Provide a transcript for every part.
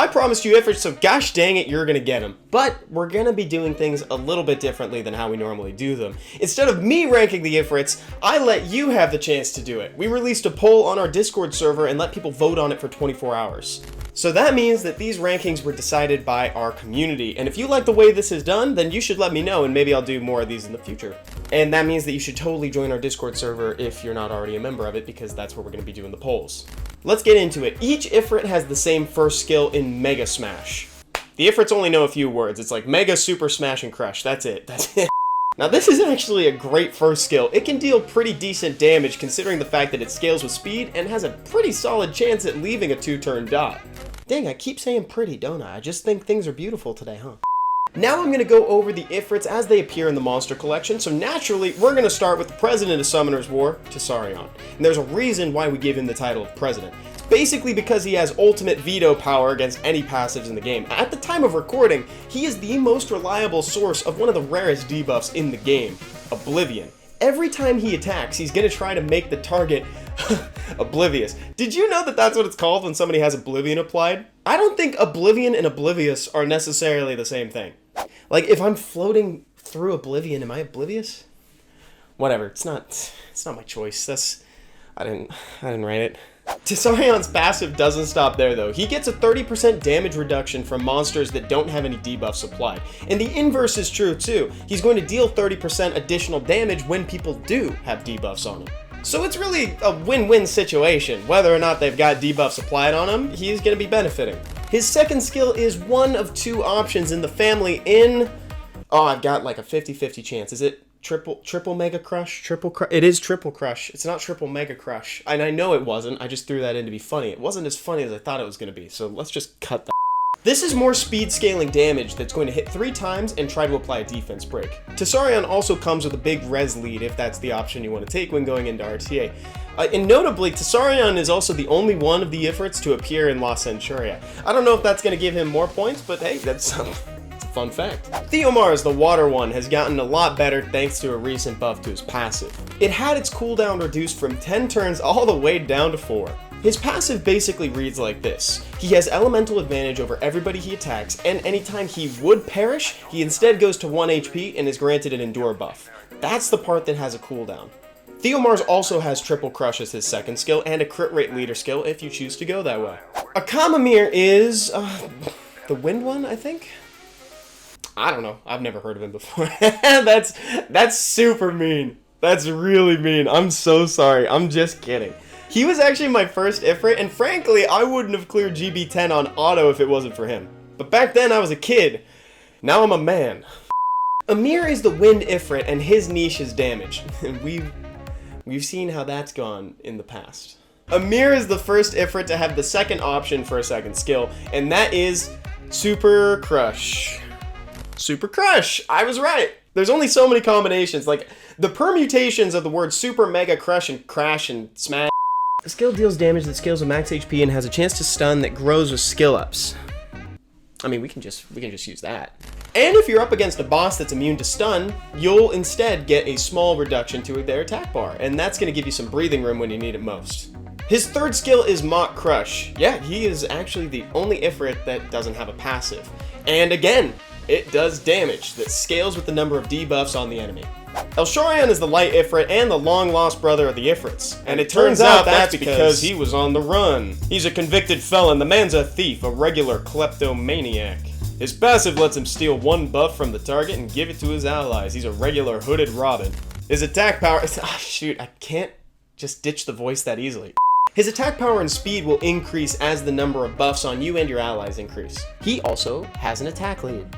I promised you Ifrits, so gosh dang it, you're gonna get them. But we're gonna be doing things a little bit differently than how we normally do them. Instead of me ranking the Ifrits, I let you have the chance to do it. We released a poll on our Discord server and let people vote on it for 24 hours. So that means that these rankings were decided by our community, and if you like the way this is done, then you should let me know, and maybe I'll do more of these in the future. And that means that you should totally join our Discord server if you're not already a member of it, because that's where we're going to be doing the polls. Let's get into it. Each Ifrit has the same first skill in Mega Smash. The Ifrits only know a few words. It's like Mega, Super Smash, and Crush. That's it. That's it. Now this is actually a great first skill. It can deal pretty decent damage considering the fact that it scales with speed and has a pretty solid chance at leaving a 2-turn dot. Dang, I keep saying pretty, don't I? I just think things are beautiful today, huh? Now I'm going to go over the Ifrits as they appear in the monster collection, so naturally, we're going to start with the president of Summoner's War, Sarion. And there's a reason why we give him the title of president. It's basically because he has ultimate veto power against any passives in the game. At the time of recording, he is the most reliable source of one of the rarest debuffs in the game, Oblivion. Every time he attacks, he's going to try to make the target oblivious. Did you know that that's what it's called when somebody has Oblivion applied? I don't think Oblivion and Oblivious are necessarily the same thing. Like, if I'm floating through Oblivion, am I oblivious? Whatever, it's not my choice. I didn't write it. Sarion's passive doesn't stop there though. He gets a 30% damage reduction from monsters that don't have any debuffs applied. And the inverse is true too. He's going to deal 30% additional damage when people do have debuffs on him. So it's really a win-win situation. Whether or not they've got debuffs applied on him, he's going to be benefiting. His second skill is one of two options in the family in... Oh, I've got like a 50-50 chance. Is it triple mega crush? It is triple crush. It's not triple mega crush. And I know it wasn't. I just threw that in to be funny. It wasn't as funny as I thought it was going to be. So let's just cut that. This is more speed scaling damage that's going to hit 3 times and try to apply a defense break. Sarion also comes with a big res lead if that's the option you want to take when going into RTA. And notably, Sarion is also the only one of the Ifrits to appear in La Centuria. I don't know if that's going to give him more points, but hey, that's a fun fact. Theo Mars, the water one, has gotten a lot better thanks to a recent buff to his passive. It had its cooldown reduced from 10 turns all the way down to 4. His passive basically reads like this. He has elemental advantage over everybody he attacks, and anytime he would perish, he instead goes to 1 HP and is granted an endure buff. That's the part that has a cooldown. Theo Mars also has triple crush as his second skill, and a crit rate leader skill if you choose to go that way. Akamameir is the wind one, I think? I don't know. I've never heard of him before. That's super mean. That's really mean. I'm so sorry. I'm just kidding. He was actually my first Ifrit, and frankly, I wouldn't have cleared GB10 on auto if it wasn't for him. But back then, I was a kid. Now I'm a man. Amir is the wind Ifrit, and his niche is damage. And we've seen how that's gone in the past. Amir is the first Ifrit to have the second option for a second skill, and that is Super Crush. Super Crush! I was right! There's only so many combinations, like the permutations of the words Super, Mega, Crush, and Crash, and Smash. The skill deals damage that scales with max HP and has a chance to stun that grows with skill ups. I mean, we can just use that. And if you're up against a boss that's immune to stun, you'll instead get a small reduction to their attack bar, and that's going to give you some breathing room when you need it most. His third skill is Mock Crush. Yeah, he is actually the only Ifrit that doesn't have a passive. And again, it does damage that scales with the number of debuffs on the enemy. Shoron is the light Ifrit and the long-lost brother of the Ifrits. And it turns out that's because he was on the run. He's a convicted felon, the man's a thief, a regular kleptomaniac. His passive lets him steal 1 buff from the target and give it to his allies. He's a regular hooded Robin. His attack power... shoot, I can't just ditch the voice that easily. His attack power and speed will increase as the number of buffs on you and your allies increase. He also has an attack lead.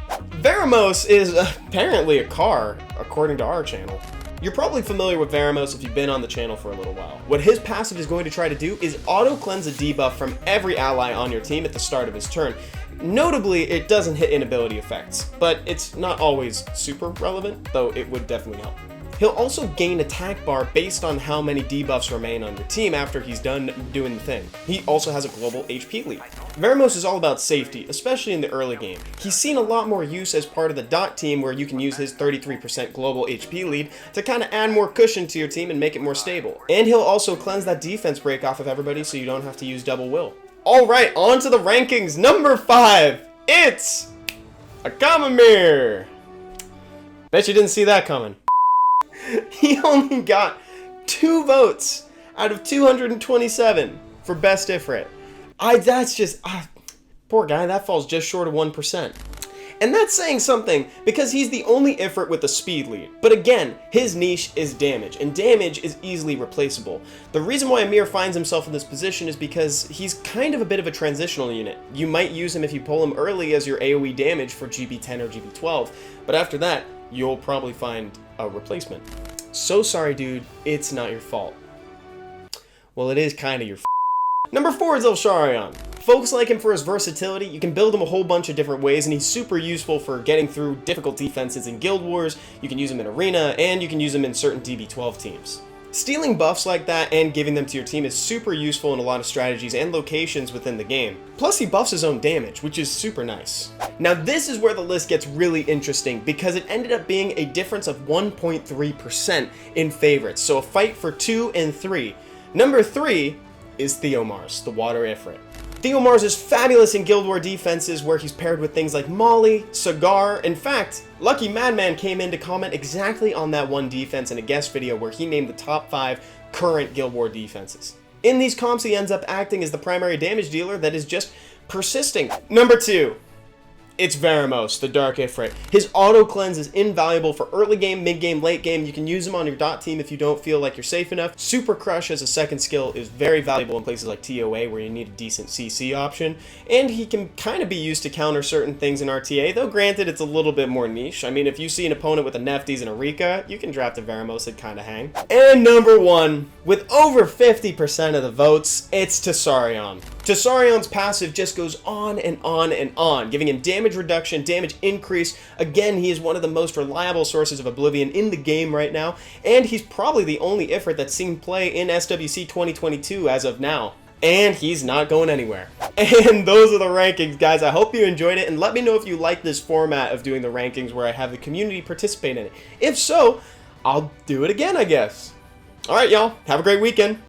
Veramos is apparently a car, according to our channel. You're probably familiar with Veramos if you've been on the channel for a little while. What his passive is going to try to do is auto-cleanse a debuff from every ally on your team at the start of his turn. Notably, it doesn't hit inability effects, but it's not always super relevant, though it would definitely help. He'll also gain attack bar based on how many debuffs remain on your team after he's done doing the thing. He also has a global HP lead. Veramos is all about safety, especially in the early game. He's seen a lot more use as part of the Dot team where you can use his 33% global HP lead to kind of add more cushion to your team and make it more stable. And he'll also cleanse that defense break off of everybody so you don't have to use double will. Alright, on to the rankings. Number 5, it's Akamameir. Bet you didn't see that coming. He only got 2 votes out of 227 for best Ifrit. That's just, poor guy, that falls just short of 1%. And that's saying something, because he's the only Ifrit with a speed lead. But again, his niche is damage, and damage is easily replaceable. The reason why Amir finds himself in this position is because he's kind of a bit of a transitional unit. You might use him if you pull him early as your AoE damage for GB10 or GB12, but after that, you'll probably find a replacement. So sorry, dude, it's not your fault. Well, it is kind of your Number 4 is Sarion. Folks like him for his versatility. You can build him a whole bunch of different ways, and he's super useful for getting through difficult defenses in Guild Wars. You can use him in Arena, and you can use him in certain DB12 teams. Stealing buffs like that and giving them to your team is super useful in a lot of strategies and locations within the game. Plus, he buffs his own damage, which is super nice. Now, this is where the list gets really interesting, because it ended up being a difference of 1.3% in favorites, so a fight for 2 and 3. Number 3 is Theo Mars, the Water Ifrit. Theo Mars is fabulous in Guild War defenses where he's paired with things like Molly, Cigar. In fact, Lucky Madman came in to comment exactly on that one defense in a guest video where he named the top 5 current Guild War defenses. In these comps, he ends up acting as the primary damage dealer that is just persisting. Number 2. It's Varamos, the Dark Ifrit. His auto cleanse is invaluable for early game, mid game, late game. You can use him on your dot team if you don't feel like you're safe enough. Super Crush as a second skill is very valuable in places like TOA where you need a decent CC option. And he can kind of be used to counter certain things in RTA, though granted it's a little bit more niche. I mean, if you see an opponent with a Nefties and a Rika, you can draft a Varamos and kind of hang. And number 1, with over 50% of the votes, it's Sarion. Sarion's passive just goes on and on and on, giving him damage reduction, damage increase. Again, he is one of the most reliable sources of Oblivion in the game right now, and he's probably the only Ifrit that's seen play in SWC 2022 as of now. And he's not going anywhere. And those are the rankings, guys. I hope you enjoyed it, and let me know if you like this format of doing the rankings where I have the community participate in it. If so, I'll do it again, I guess. Alright, y'all. Have a great weekend.